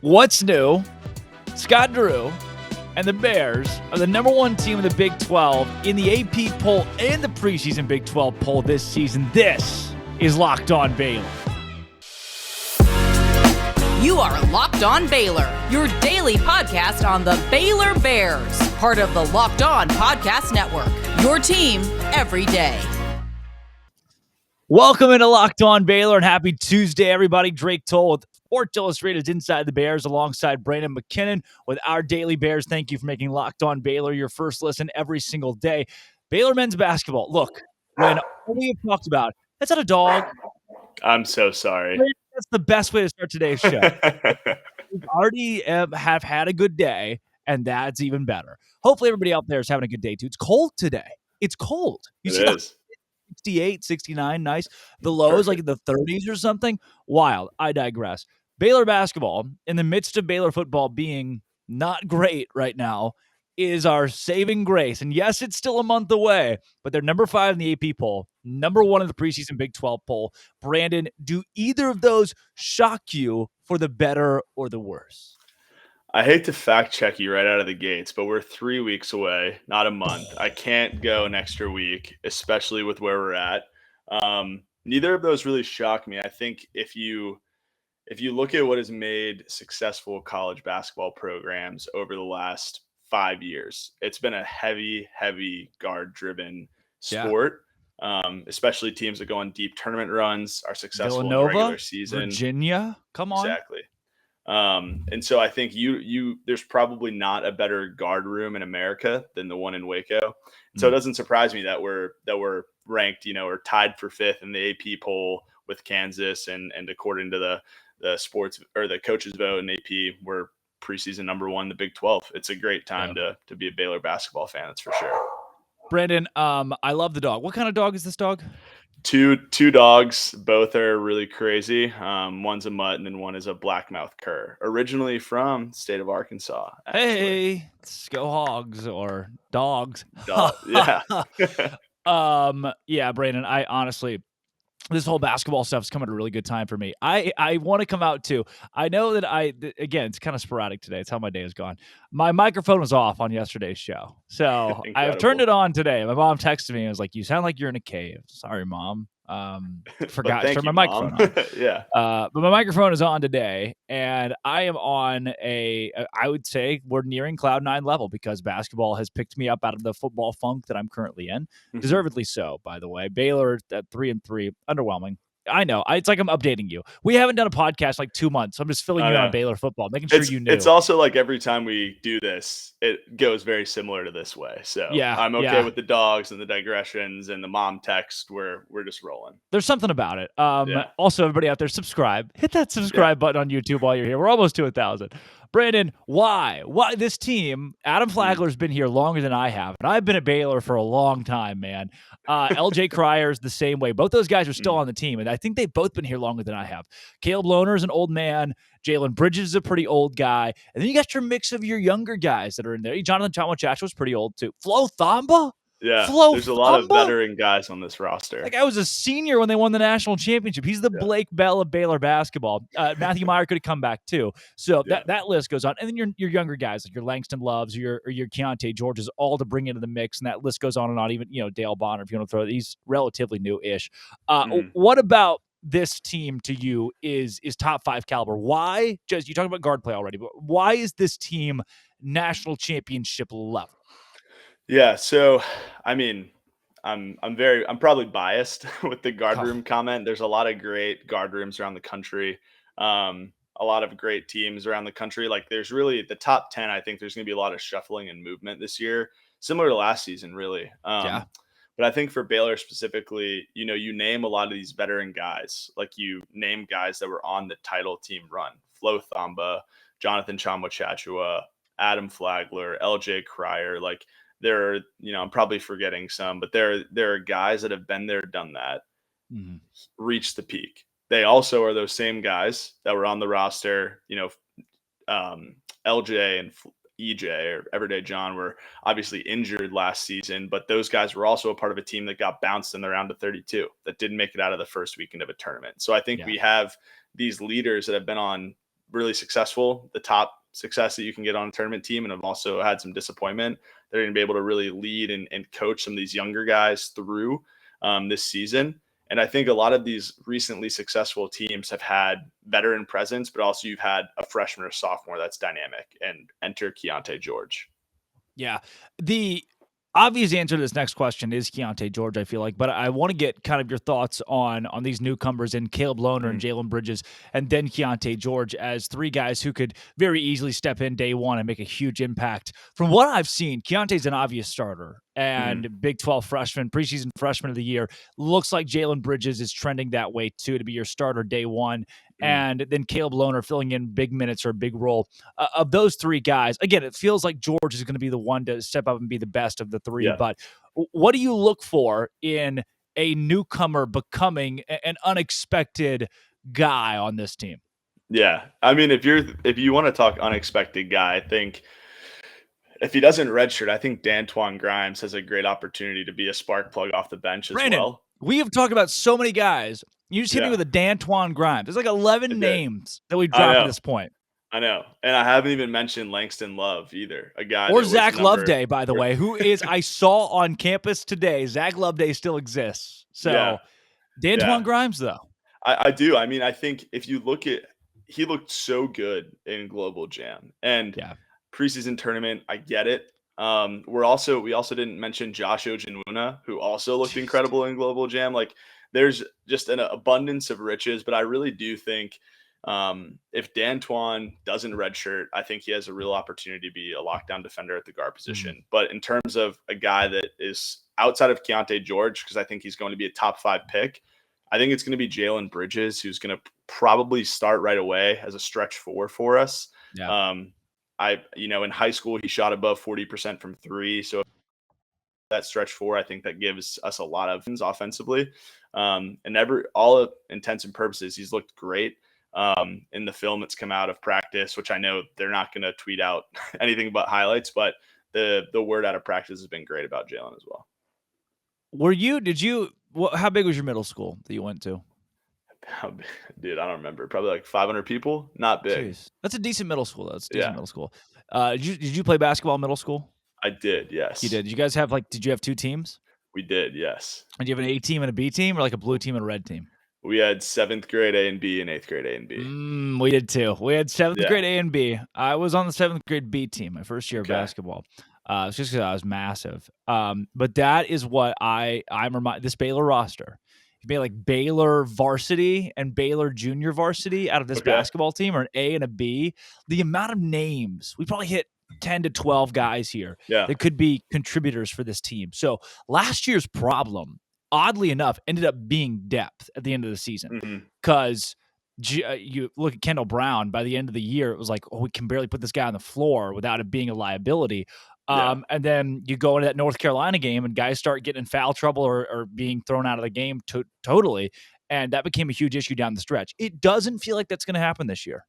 What's new? Scott Drew and the Bears are the number one team in the Big 12 in the AP poll and the preseason Big 12 poll this season. This is Locked On Baylor. You are Locked On Baylor, your daily podcast on the Baylor Bears, part of the Locked On Podcast Network, your team every day. Welcome into Locked On Baylor and happy Tuesday, everybody. Drake Toll with Sports Illustrated's Inside the Bears alongside Brandon McKinnon with our Daily Bears. Thank you for making Locked On Baylor your first listen every single day. Baylor men's basketball. Look, when all we have talked about, that's not a dog. I'm so sorry. That's the best way to start today's show. We already have had a good day, and that's even better. Hopefully everybody out there is having a good day, too. It's cold today. It's cold. It is. 68, 69, nice. The lows like in the 30s or something. Wild. I digress. Baylor basketball, in the midst of Baylor football being not great right now, is our saving grace. And yes, it's still a month away, but they're number 5 in the AP poll, number 1 in the preseason Big 12 poll. Brandon, do either of those shock you for the better or the worse? I hate to fact check you right out of the gates, but we're 3 weeks away, not a month. I can't go an extra week, especially with where we're at. Neither of those really shock me. I think if you look at what has made successful college basketball programs over the last 5 years, it's been a heavy guard-driven sport. Especially teams that go on deep tournament runs are successful in the regular season. Virginia, come on. Exactly. And so I think there's probably not a better guard room in America than the one in Waco. So it doesn't surprise me that we're ranked, or tied for 5th in the AP poll with Kansas, and according to the sports or the coaches vote in AP, we're preseason number 1 in the Big 12. It's a great time to be a Baylor basketball fan, that's for sure. Brandon, I love the dog. What kind of dog is this dog? Two dogs. Both are really crazy. One's a mutt and then one is a blackmouth cur, originally from the state of Arkansas. Actually. Hey, let's go Hogs or dogs. Yeah. Yeah, Brandon, I honestly, this whole basketball stuff is coming at a really good time for me. I want to come out too. I know that again, it's kind of sporadic today. It's how my day has gone. My microphone was off on yesterday's show. So I've turned it on today. My mom texted me and was like, "You sound like you're in a cave." Sorry, Mom. Forgot to turn my microphone on. Yeah. But my microphone is on today, and I am on I would say we're nearing cloud 9 level because basketball has picked me up out of the football funk that I'm currently in. Deservedly so, by the way. Baylor at 3-3, underwhelming. I know. It's like I'm updating you. We haven't done a podcast like 2 months. So I'm just filling you in on Baylor football, making sure you knew. It's also like every time we do this, it goes very similar to this way. So I'm okay with the dogs and the digressions and the mom text. We're just rolling. There's something about it. Also, everybody out there, subscribe. Hit that subscribe button on YouTube while you're here. We're almost to 1,000. Brandon, why? Why this team? Adam Flagler's been here longer than I have, and I've been at Baylor for a long time, man. LJ Cryer is the same way. Both those guys are still on the team, and I think they've both been here longer than I have. Caleb Lohner's an old man. Jalen Bridges is a pretty old guy. And then you got your mix of your younger guys that are in there. Jonathan Tamachacho was pretty old, too. Flo Thamba? Yeah, there's a lot of veteran guys on this roster. Like, I was a senior when they won the national championship. He's the Blake Bell of Baylor basketball. Matthew Meyer could have come back too. So that list goes on. And then your younger guys, like your Langston Loves, or your Keyonte George, is all to bring into the mix. And that list goes on and on. Even Dale Bonner, if you want to throw, he's relatively new-ish. What about this team to you is top 5 caliber? Why? Just you talking about guard play already, but why is this team national championship level? Yeah, so I mean, I'm probably biased with the guard room comment. There's a lot of great guard rooms around the country. A lot of great teams around the country. Like there's really the top 10. I think there's going to be a lot of shuffling and movement this year, similar to last season, really. But I think for Baylor specifically, you name a lot of these veteran guys. Like you name guys that were on the title team run: Flo Thamba, Jonathan Tamachacho, Adam Flagler, LJ Cryer. Like there are, I'm probably forgetting some, but there are guys that have been there, done that, reached the peak. They also are those same guys that were on the roster. LJ and EJ or Everyday John were obviously injured last season, but those guys were also a part of a team that got bounced in the round of 32 that didn't make it out of the first weekend of a tournament. So I think we have these leaders that have been on really successful, the top success that you can get on a tournament team, and have also had some disappointment. They're going to be able to really lead and coach some of these younger guys through this season. And I think a lot of these recently successful teams have had veteran presence, but also you've had a freshman or sophomore that's dynamic, and enter Keyonte George. Yeah. The obvious answer to this next question is Keyonte George, I feel like, but I want to get kind of your thoughts on these newcomers and Caleb Lohner and Jalen Bridges, and then Keyonte George as three guys who could very easily step in day one and make a huge impact. From what I've seen, Keontae's an obvious starter and Big 12 freshman, preseason freshman of the year. Looks like Jalen Bridges is trending that way too, to be your starter day one. And then Caleb Lohner filling in big minutes or a big role. Of those three guys, again, it feels like George is going to be the one to step up and be the best of the three. Yeah. But what do you look for in a newcomer becoming an unexpected guy on this team? Yeah. I mean, if you want to talk unexpected guy, I think if he doesn't redshirt, I think D'Antoine Grimes has a great opportunity to be a spark plug off the bench as well. We have talked about so many guys. You just hit me with a D'Antoine Grimes. There's like 11 names that we've dropped at this point. I know. And I haven't even mentioned Langston Love either. A guy or Zach Loveday, by the way, who is, I saw on campus today, Zach Loveday still exists. So D'Antoine Grimes, though. I do. I mean, I think if you look at, he looked so good in Global Jam and preseason tournament. I get it. We also didn't mention Josh Ojinwuna, who also looked incredible in Global Jam. Like, there's just an abundance of riches, but I really do think if D'Antoine doesn't redshirt, I think he has a real opportunity to be a lockdown defender at the guard position. But in terms of a guy that is outside of Keyonte George, because I think he's going to be a top 5 pick, I think it's going to be Jalen Bridges, who's going to probably start right away as a stretch 4 for us. Yeah. In high school, he shot above 40% from 3. So that stretch 4, I think that gives us a lot of things offensively. And all intents and purposes, he's looked great in the film that's come out of practice, which I know they're not going to tweet out anything but highlights, but the word out of practice has been great about Jalen as well. How big was your middle school that you went to? Dude, I don't remember. Probably like 500 people. Not big. Jeez. That's a decent middle school. That's a decent middle school. Did you play basketball in middle school? I did, yes. You did. Did you guys have did you have 2 teams? We did, yes. And do you have an A team and a B team, or like a blue team and a red team? We had 7th grade A and B and 8th grade A and B. We did too. We had 7th grade A and B. I was on the 7th grade B team my first year of basketball. It's just because I was massive. But that is what I'm reminded. This Baylor roster, you made like Baylor varsity and Baylor junior varsity out of this basketball team, or an A and a B. The amount of names, we probably hit 10 to 12 guys here that could be contributors for this team. So last year's problem, oddly enough, ended up being depth at the end of the season, because you look at Kendall Brown. By the end of the year, it was like, we can barely put this guy on the floor without it being a liability. And then you go into that North Carolina game and guys start getting in foul trouble or being thrown out of the game totally. And that became a huge issue down the stretch. It doesn't feel like that's going to happen this year.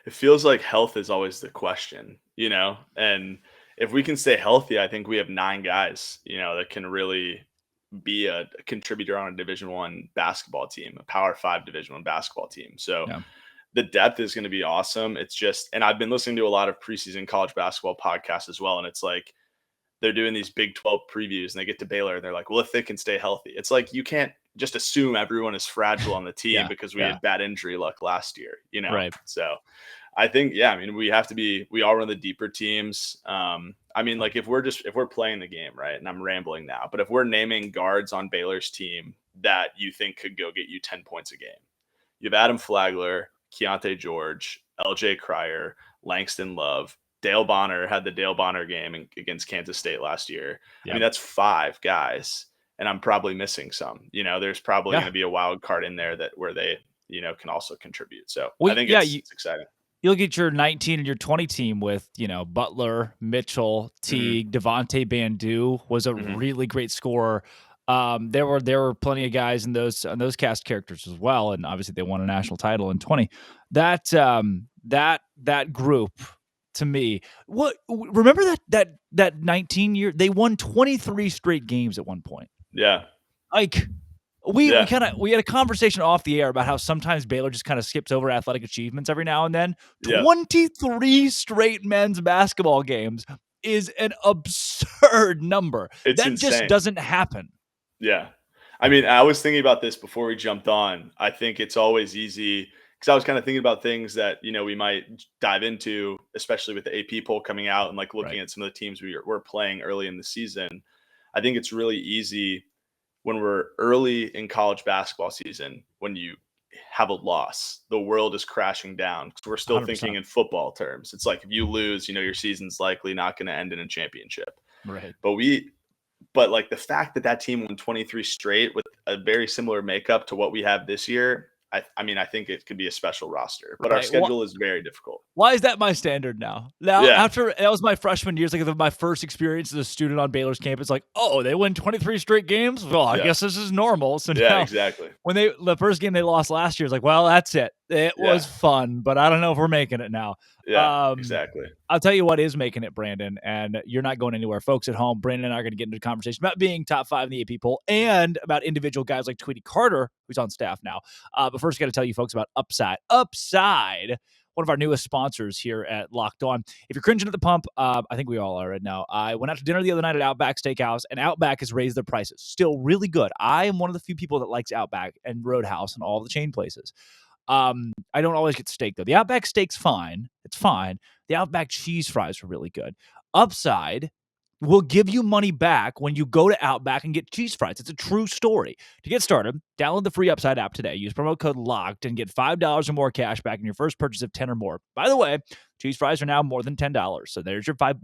It feels like health is always the question, and if we can stay healthy, I think we have 9 guys, that can really be a contributor on a Division I basketball team, a Power 5 Division I basketball team. So the depth is going to be awesome. It's just, and I've been listening to a lot of preseason college basketball podcasts as well. And it's like, they're doing these Big 12 previews and they get to Baylor and they're like, well, if they can stay healthy, it's like, you can't just assume everyone is fragile on the team because we had bad injury luck last year, Right. So I think, we are one of the deeper teams. If we're playing the game, right, and I'm rambling now, but if we're naming guards on Baylor's team that you think could go get you 10 points a game, you have Adam Flagler, Keyonte George, LJ Cryer, Langston Love. Dale Bonner had the Dale Bonner game against Kansas State last year. I mean, that's 5 guys, and I'm probably missing some. There's probably going to be a wild card in there where they, can also contribute. So I think it's exciting. You look at your 19 and your 20 team with, Butler, Mitchell, Teague, Devontae Bandu was a really great scorer. There were plenty of guys in those cast characters as well, and obviously they won a national title in 20. That group, to me, remember that 19 year, they won 23 straight games at one point. Yeah. Like, We had a conversation off the air about how sometimes Baylor just kind of skips over athletic achievements every now and then. 23 straight men's basketball games is an absurd number. It's that insane. Just doesn't happen. Yeah. I mean, I was thinking about this before we jumped on. I think it's always easy because I was kind of thinking about things that, we might dive into, especially with the AP poll coming out and like looking at some of the teams we're playing early in the season. I think it's really easy when we're early in college basketball season, when you have a loss, the world is crashing down because we're still 100%. thinking in football terms. It's like if you lose, your season's likely not going to end in a championship. Right. But like the fact that team won 23 straight with a very similar makeup to what we have this year, I think it could be a special roster, but our schedule is very difficult. Why is that my standard now? After that was my freshman years, like my first experience as a student on Baylor's campus, like, oh, they win 23 straight games? Well, I guess this is normal. So now, exactly. When the first game they lost last year, it's like, well, that's it. It was fun, but I don't know if we're making it now. Yeah, exactly. I'll tell you what is making it, Brandon, and you're not going anywhere. Folks at home, Brandon and I are going to get into a conversation about being top 5 in the AP poll and about individual guys like Tweety Carter, who's on staff now. But first, I got to tell you folks about Upside. Upside, one of our newest sponsors here at Locked On. If you're cringing at the pump, I think we all are right now. I went out to dinner the other night at Outback Steakhouse, and Outback has raised their prices. Still really good. I am one of the few people that likes Outback and Roadhouse and all the chain places. I don't always get steak, though. The Outback steak's fine. It's fine. The Outback cheese fries are really good. Upside will give you money back when you go to Outback and get cheese fries. It's a true story. To get started, download the free Upside app today. Use promo code LOCKED and get $5 or more cash back in your first purchase of 10 or more. By the way, cheese fries are now more than $10, so there's your $5.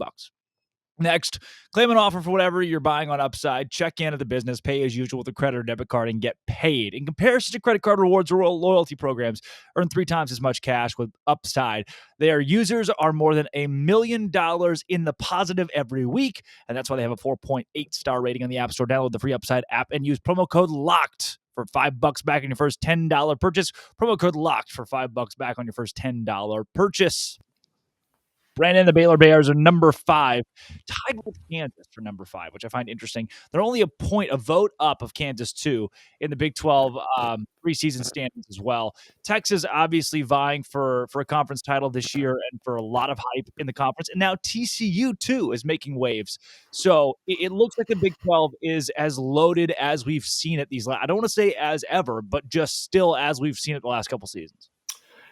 Next, claim an offer for whatever you're buying on Upside. Check in at the business, pay as usual with a credit or debit card, and get paid. In comparison to credit card rewards or loyalty programs, earn 3 times as much cash with Upside. Their users are more than $1 million in the positive every week, and that's why they have a 4.8-star rating on the App Store. Download the free Upside app and use promo code LOCKED for $5 back on your first $10 purchase. Promo code LOCKED for $5 back on your first $10 purchase. Brandon, the Baylor Bears are number 5, tied with Kansas for number 5, which I find interesting. They're only a vote up of Kansas, too, in the Big 12 preseason standings as well. Texas obviously vying for a conference title this year and for a lot of hype in the conference. And now TCU, too, is making waves. So it looks like the Big 12 is as loaded as we've seen it I don't want to say as ever, but just still as we've seen it the last couple seasons.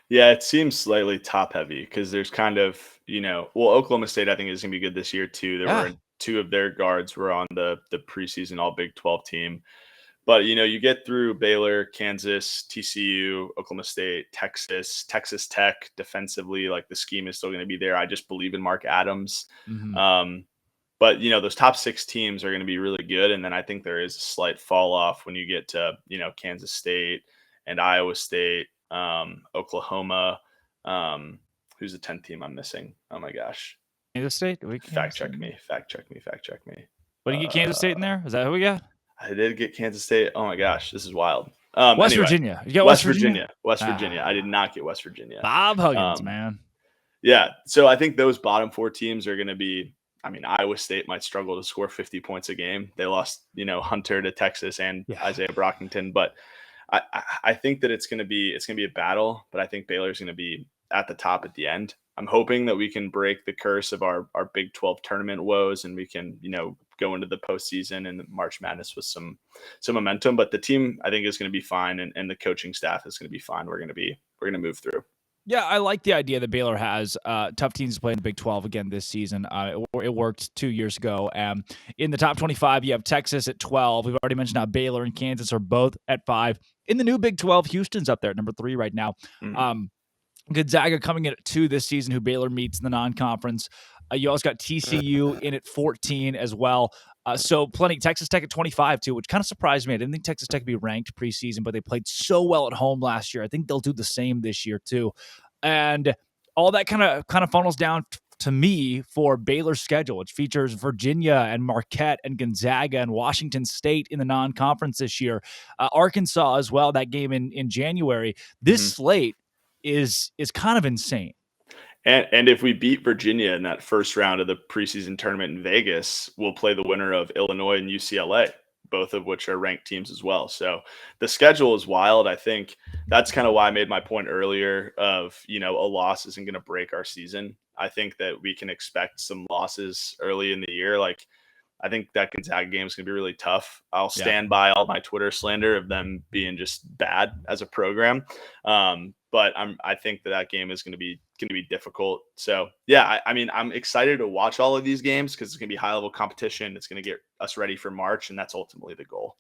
Yeah, it seems slightly top heavy because there's kind of, Oklahoma State, I think, is going to be good this year too. There were 2 of their guards were on the preseason All Big 12 team. But, you get through Baylor, Kansas, TCU, Oklahoma State, Texas Tech defensively, like the scheme is still going to be there. I just believe in Mark Adams. Mm-hmm. But, those top 6 teams are going to be really good. And then I think there is a slight fall off when you get to, Kansas State and Iowa State. Oklahoma, who's the 10th team I'm missing? Oh my gosh. Kansas State? Fact check me. What did you get Kansas State in there? Is that who we got? I did get Kansas State. Oh my gosh, this is wild. Virginia. You got West Virginia. West Virginia. I did not get West Virginia. Bob Huggins, man. Yeah. So I think those bottom 4 teams are going to be, Iowa State might struggle to score 50 points a game. They lost, Hunter to Texas and Isaiah Brockington, but I think that it's going to be a battle, but I think Baylor's going to be at the top at the end. I'm hoping that we can break the curse of our Big 12 tournament woes and we can, go into the postseason and March Madness with some momentum. But the team, I think, is going to be fine, and the coaching staff is going to be fine. We're going to move through. Yeah, I like the idea that Baylor has tough teams to play in the Big 12 again this season. It worked 2 years ago. In the top 25, you have Texas at 12. We've already mentioned how Baylor and Kansas are both at 5. In the new Big 12, Houston's up there at number 3 right now. Mm-hmm. Gonzaga coming in at 2 this season, who Baylor meets in the non-conference. You also got TCU in at 14 as well. So plenty. Texas Tech at 25 too, which kind of surprised me. I didn't think Texas Tech would be ranked preseason, but they played so well at home last year. I think they'll do the same this year too. And all that kind of funnels down to me for Baylor's schedule, which features Virginia and Marquette and Gonzaga and Washington State in the non-conference this year. Arkansas as well, that game in January. This slate is kind of insane. And if we beat Virginia in that first round of the preseason tournament in Vegas, we'll play the winner of Illinois and UCLA. both of which are ranked teams as well. So the schedule is wild. I think that's kind of why I made my point earlier of, a loss isn't going to break our season. I think that we can expect some losses early in the year. Like, I think that Gonzaga game is going to be really tough. I'll stand by all my Twitter slander of them being just bad as a program. But I think that game is going to be difficult. So yeah, I'm excited to watch all of these games because it's going to be high level competition. It's going to get us ready for March, and that's ultimately the goal.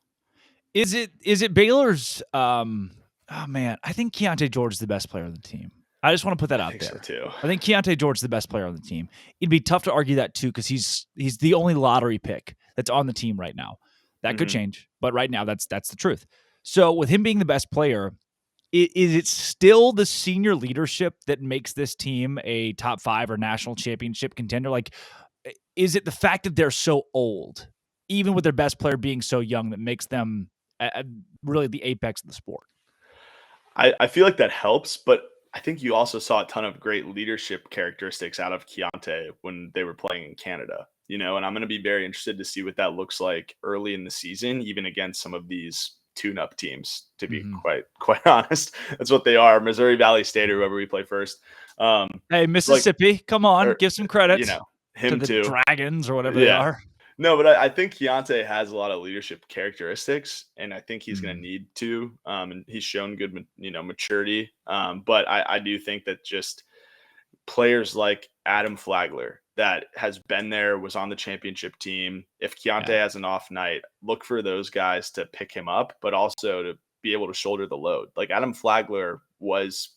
Is it Baylor's? Oh man, I think Keyonte George is the best player on the team. I just want to put that out there. So too. I think Keyonte George is the best player on the team. It'd be tough to argue that too because he's the only lottery pick that's on the team right now. That could change, but right now that's the truth. So with him being the best player, is it still the senior leadership that makes this team a top 5 or national championship contender? Like, is it the fact that they're so old, even with their best player being so young, that makes them really the apex of the sport? I feel like that helps, but I think you also saw a ton of great leadership characteristics out of Keyonte when they were playing in Canada, and I'm going to be very interested to see what that looks like early in the season, even against some of these tune-up teams, to be quite honest. That's what they are. Missouri Valley State or whoever we play first. Hey, Mississippi, come on, give some credit. Him to the too. Dragons or whatever they are. No, but I think Keyonte has a lot of leadership characteristics, and I think he's going to need to. And he's shown good, maturity. But I do think that just players like Adam Flagler that has been there, was on the championship team. If Keyonte has an off night, look for those guys to pick him up, but also to be able to shoulder the load. Like Adam Flagler was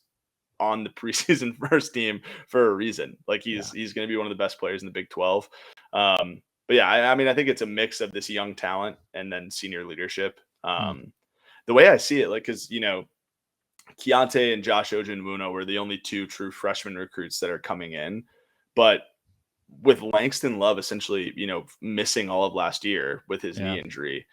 on the preseason first team for a reason. Like he's going to be one of the best players in the Big 12. But yeah, I think it's a mix of this young talent and then senior leadership. The way I see it, like, cause Keyonte and Josh Ojenwuno were the only 2 true freshman recruits that are coming in, but with Langston Love essentially, missing all of last year with his knee injury,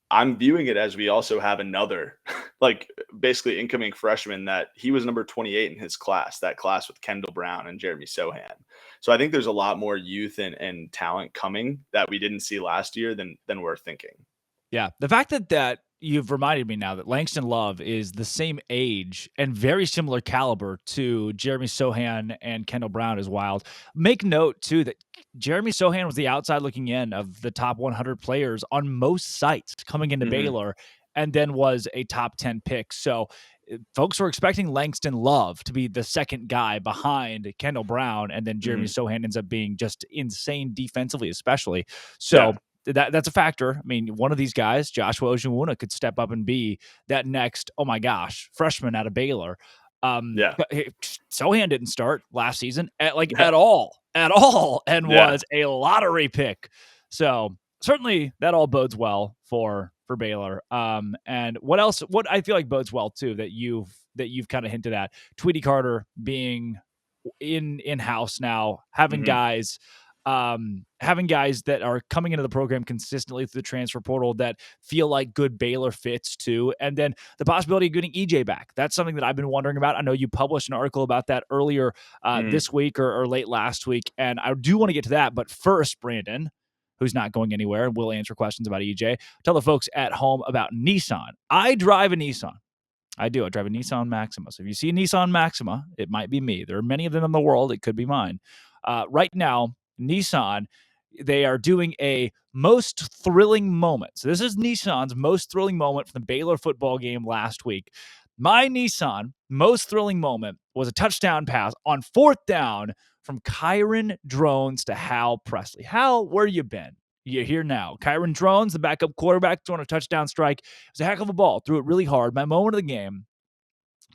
I'm viewing it as we also have another, like basically incoming freshman that he was number 28 in his class, that class with Kendall Brown and Jeremy Sohan. So I think there's a lot more youth and talent coming that we didn't see last year than we're thinking. Yeah. The fact that you've reminded me now that Langston Love is the same age and very similar caliber to Jeremy Sohan and Kendall Brown is wild. Make note, too, that Jeremy Sohan was the outside looking in of the top 100 players on most sites coming into Baylor, and then was a top 10 pick. So folks were expecting Langston Love to be the second guy behind Kendall Brown, and then Jeremy Sohan ends up being just insane defensively, especially. So that's a factor. I mean, one of these guys, Joshua Ojenwuno, could step up and be that next, oh my gosh, freshman out of Baylor. Sohan didn't start last season at all, and was a lottery pick. So certainly that all bodes well for Baylor. And what else? What I feel like bodes well too that you've kind of hinted at, Tweety Carter being in-house now, having guys that are coming into the program consistently through the transfer portal that feel like good Baylor fits too. And then the possibility of getting EJ back. That's something that I've been wondering about. I know you published an article about that earlier this week or late last week. And I do want to get to that. But first, Brandon, who's not going anywhere and will answer questions about EJ, tell the folks at home about Nissan. I drive a Nissan. I do. I drive a Nissan Maxima. So if you see a Nissan Maxima, it might be me. There are many of them in the world. It could be mine. Right now, Nissan, they are doing a most thrilling moment. So this is Nissan's most thrilling moment from the Baylor football game last week. My Nissan most thrilling moment was a touchdown pass on 4th down from Kyron Drones to Hal Presley. Hal, where you been? You're here now. Kyron Drones, the backup quarterback, throwing a touchdown strike. It was a heck of a ball. Threw it really hard. My moment of the game,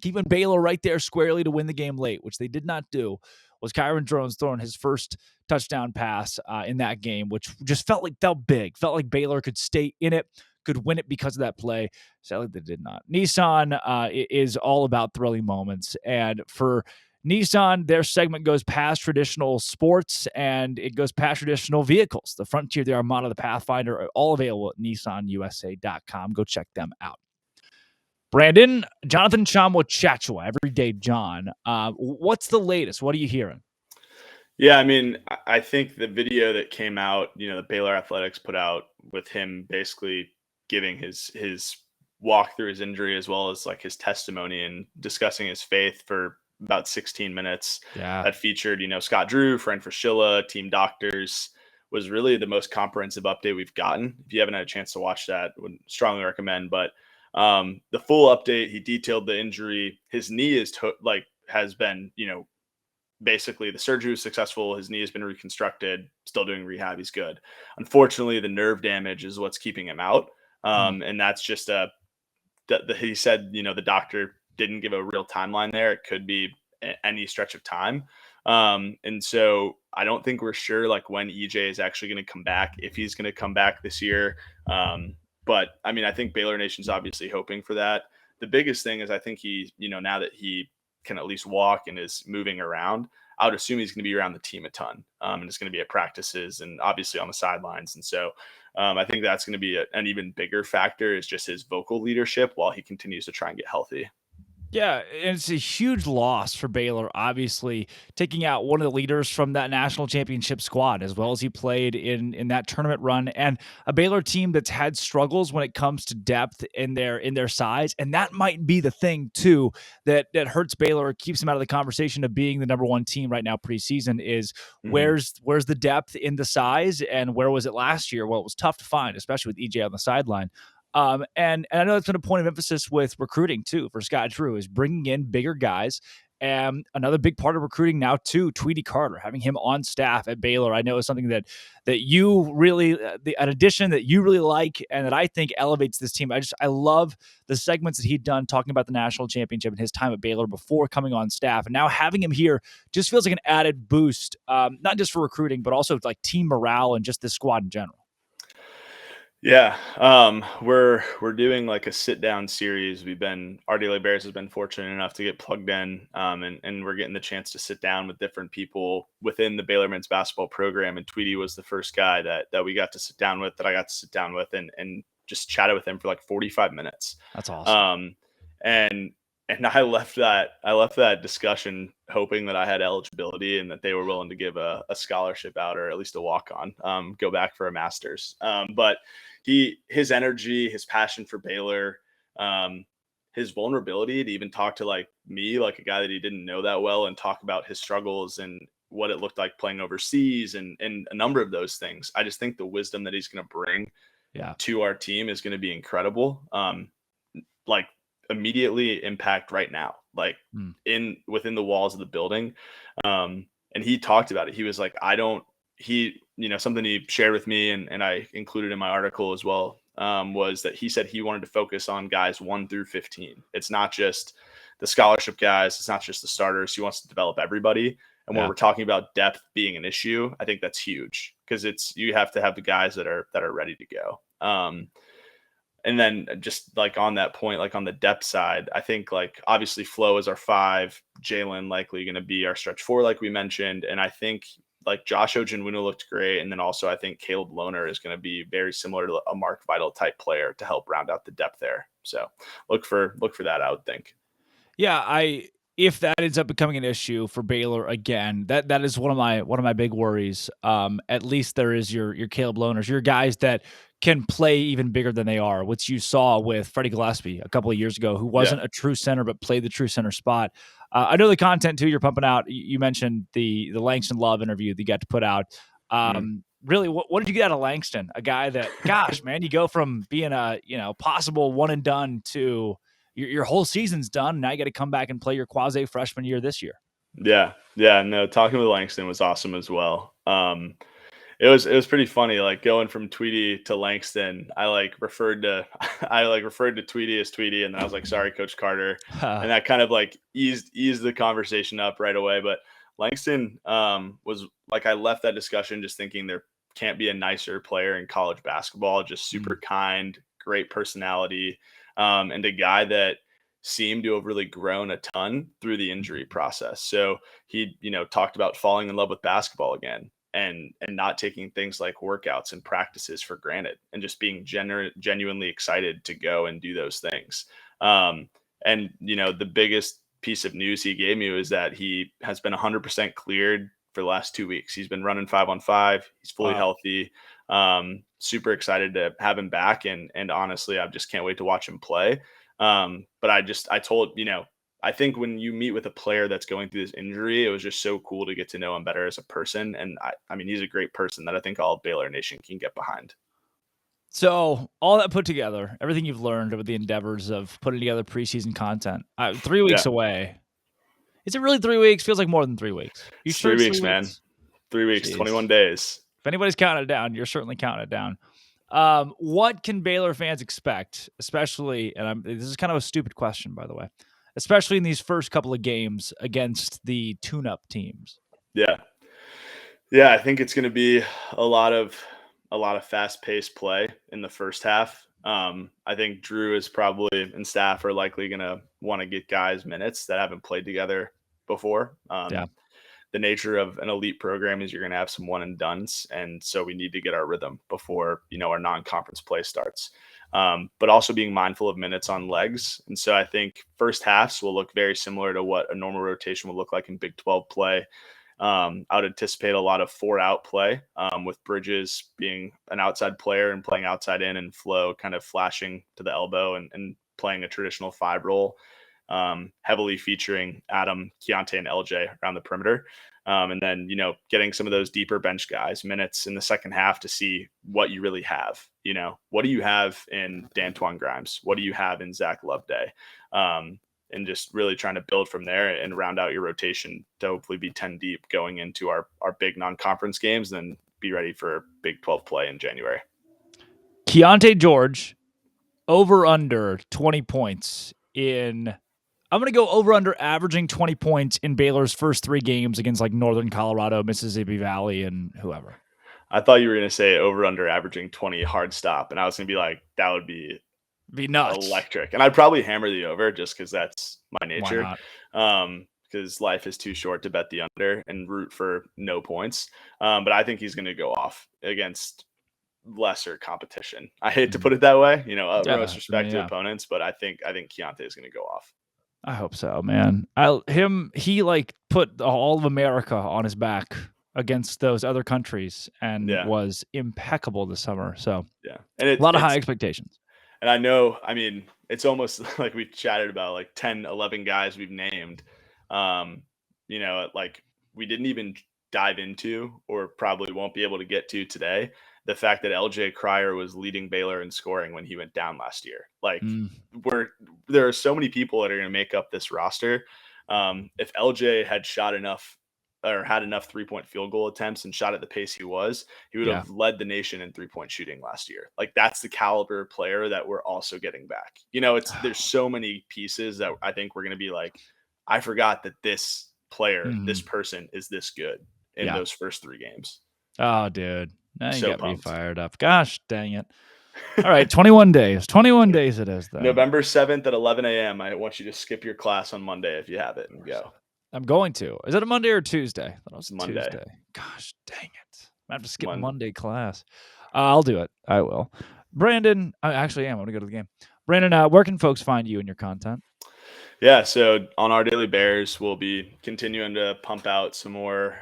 keeping Baylor right there squarely to win the game late, which they did not do, was Kyron Drones throwing his first touchdown pass in that game, which just felt big. Felt like Baylor could stay in it, could win it because of that play. Sadly, they did not. Nissan is all about thrilling moments. And for Nissan, their segment goes past traditional sports and it goes past traditional vehicles. The Frontier, the Armada, the Pathfinder are all available at nissanusa.com. Go check them out. Brandon, Jonathan Chachua, Everyday John. What's the latest? What are you hearing? Yeah, I mean, I think the video that came out, the Baylor Athletics put out with him basically giving his walk through his injury as well as like his testimony and discussing his faith for about 16 minutes. Yeah. That featured, Scott Drew, Frank Fraschilla, team doctors. Was really the most comprehensive update we've gotten. If you haven't had a chance to watch that, would strongly recommend. But the full update, he detailed the injury. His knee has been, basically the surgery was successful. His knee has been reconstructed, still doing rehab. He's good. Unfortunately, the nerve damage is what's keeping him out. And that's just he said, the doctor didn't give a real timeline there. It could be any stretch of time. And so I don't think we're sure like when EJ is actually going to come back, if he's going to come back this year. But I mean, I think Baylor Nation's obviously hoping for that. The biggest thing is I think he, now that he can at least walk and is moving around, I would assume he's going to be around the team a ton. And it's going to be at practices and obviously on the sidelines. And so I think that's going to be an even bigger factor is just his vocal leadership while he continues to try and get healthy. Yeah, and it's a huge loss for Baylor, obviously, taking out one of the leaders from that national championship squad, as well as he played in that tournament run, and a Baylor team that's had struggles when it comes to depth in their size, and that might be the thing, too, that hurts Baylor, keeps them out of the conversation of being the number one team right now preseason, is where's the depth in the size, and where was it last year? Well, it was tough to find, especially with EJ on the sideline. And I know that's been a point of emphasis with recruiting too for Scott Drew is bringing in bigger guys. And another big part of recruiting now too, Tweety Carter, having him on staff at Baylor, I know is something that you really, an addition that you really like and that I think elevates this team. I love the segments that he'd done talking about the national championship and his time at Baylor before coming on staff. And now having him here just feels like an added boost, not just for recruiting, but also like team morale and just this squad in general. Yeah. We're doing like a sit down series. Our Daily Bears has been fortunate enough to get plugged in. And we're getting the chance to sit down with different people within the Baylor men's basketball program. And Tweety was the first guy that we got to sit down with, that I got to sit down with and just chatted with him for like 45 minutes. That's awesome. And I left that discussion hoping that I had eligibility and that they were willing to give a scholarship out or at least a walk on, go back for a master's. But his energy, his passion for Baylor, his vulnerability to even talk to like me, like a guy that he didn't know that well, and talk about his struggles and what it looked like playing overseas and a number of those things. I just think the wisdom that he's going to bring to our team is going to be incredible. Like immediately impact right now, like within the walls of the building. And he talked about it. He was like, something he shared with me and I included in my article as well, was that he said he wanted to focus on guys 1 through 15. It's not just the scholarship guys. It's not just the starters. He wants to develop everybody. And when we're talking about depth being an issue, I think that's huge because you have to have the guys that are ready to go. And then just like on that point, like on the depth side, I think like obviously Flo is our 5, Jalen likely going to be our stretch 4, like we mentioned. And I think like Josh Ojenwunu looked great. And then also I think Caleb Lohner is going to be very similar to a Mark Vital type player to help round out the depth there. So look for that, I would think. Yeah, if that ends up becoming an issue for Baylor again, that is one of my big worries. At least there is your Caleb Lohners, your guys that can play even bigger than they are, which you saw with Freddie Gillespie a couple of years ago, who wasn't a true center but played the true center spot. I know the content too you're pumping out. You mentioned the Langston Love interview that you got to put out. Really, what did you get out of Langston? A guy that, gosh, man, you go from being a possible one and done to your whole season's done. Now you got to come back and play your quasi freshman year this year. Yeah. No, talking with Langston was awesome as well. It was pretty funny, like going from Tweety to Langston. I referred to Tweety as Tweety, and then I was like, sorry, Coach Carter. And that kind of like eased the conversation up right away. But Langston was like, I left that discussion just thinking there can't be a nicer player in college basketball, just super kind, great personality. And a guy that seemed to have really grown a ton through the injury process. So he, talked about falling in love with basketball again and not taking things like workouts and practices for granted and just being genuinely excited to go and do those things. And, the biggest piece of news he gave me was that he has been 100% cleared for the last 2 weeks. He's been running 5-on-5. He's fully healthy. Super excited to have him back. And honestly, I just can't wait to watch him play. But I told, I think when you meet with a player that's going through this injury, it was just so cool to get to know him better as a person. And I mean, he's a great person that I think all of Baylor Nation can get behind. So all that put together, everything you've learned over the endeavors of putting together preseason content, 3 weeks away. Is it really 3 weeks? Feels like more than 3 weeks. You sure 3 weeks, man. 3 weeks, Jeez. 21 days. If anybody's counting it down, you're certainly counting it down. What can Baylor fans expect, especially, and this is kind of a stupid question, by the way, especially in these first couple of games against the tune-up teams? Yeah, I think it's going to be a lot of fast-paced play in the first half. I think Drew is probably and staff are likely going to want to get guys minutes that haven't played together before. The nature of an elite program is you're going to have some one and dones. And so we need to get our rhythm before, our non-conference play starts. But also being mindful of minutes on legs. And so I think first halves will look very similar to what a normal rotation will look like in Big 12 play. I would anticipate a lot of 4-out play, with Bridges being an outside player and playing outside in, and Flo kind of flashing to the elbow and playing a traditional 5 role, heavily featuring Adam, Keyonte, and LJ around the perimeter. And then, getting some of those deeper bench guys minutes in the second half to see what you really have. What do you have in D'Antoine Grimes? What do you have in Zach Loveday? And just really trying to build from there and round out your rotation to hopefully be 10 deep going into our big non-conference games, then be ready for Big 12 play in January. Keyonte George, over under 20 points I'm going to go over under averaging 20 points in Baylor's first 3 games against like Northern Colorado, Mississippi Valley, and whoever. I thought you were going to say over under averaging 20 hard stop. And I was going to be like, that would be nuts. Electric. And I'd probably hammer the over just because that's my nature. Because life is too short to bet the under and root for no points. But I think he's going to go off against lesser competition. I hate to put it that way, most respect to opponents, but I think Keyonte is going to go off. I hope so, man. He put all of America on his back against those other countries and was impeccable this summer. So and a lot of high expectations. And I know, it's almost like we've chatted about like 10, 11 guys we've named, we didn't even dive into or probably won't be able to get to today. The fact that LJ Cryer was leading Baylor in scoring when he went down last year. There are so many people that are going to make up this roster. If LJ had shot enough or had enough 3-point field goal attempts and shot at the pace he would have led the nation in 3-point shooting last year. That's the caliber player that we're also getting back. There's so many pieces that I think we're going to be like, I forgot that this player, this person is this good in those first 3 games. Oh, dude. Now you got me fired up. Gosh, dang it. All right, 21 days. 21 days it is, though. November 7th at 11 a.m. I want you to skip your class on Monday if you have it and go. I'm going to. Is it a Monday or Tuesday? I thought it was Monday. Tuesday. Gosh, dang it. I have to skip Monday class. I'll do it. I will. Brandon, I actually am. I'm going to go to the game. Brandon, where can folks find you and your content? Yeah, so on Our Daily Bears, we'll be continuing to pump out some more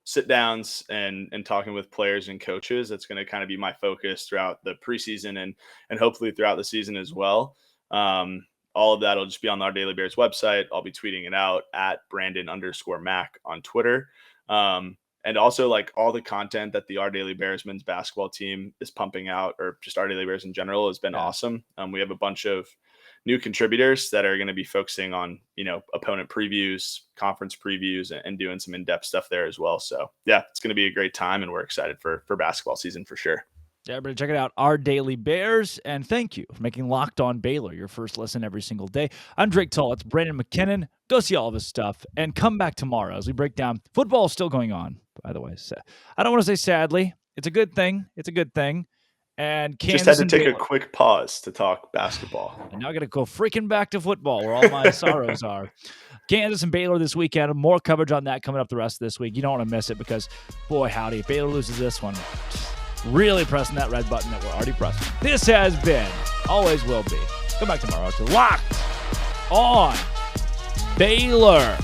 sit downs and talking with players and coaches. That's going to kind of be my focus throughout the preseason and hopefully throughout the season as well. All of that will just be on the Our Daily Bears website. I'll be tweeting it out at Brandon_Mac on Twitter. And also all the content that the Our Daily Bears men's basketball team is pumping out, or just Our Daily Bears in general, has been awesome. We have a bunch of new contributors that are going to be focusing on, opponent previews, conference previews, and doing some in-depth stuff there as well. So it's going to be a great time, and we're excited for basketball season for sure. Yeah, everybody check it out, Our Daily Bears, and thank you for making Locked On Baylor your first listen every single day. I'm Drake Tull. It's Brandon McKinnon. Go see all of his stuff, and come back tomorrow as we break down. Football is still going on, by the way. So I don't want to say sadly. It's a good thing. It's a good thing. And Kansas just had to take Baylor. A quick pause to talk basketball. And now I got to go freaking back to football, where all my sorrows are. Kansas and Baylor this weekend. More coverage on that coming up the rest of this week. You don't want to miss it because, boy, howdy, if Baylor loses this one, really pressing that red button that we're already pressing. This has been, always will be, come back tomorrow to Locked On Baylor.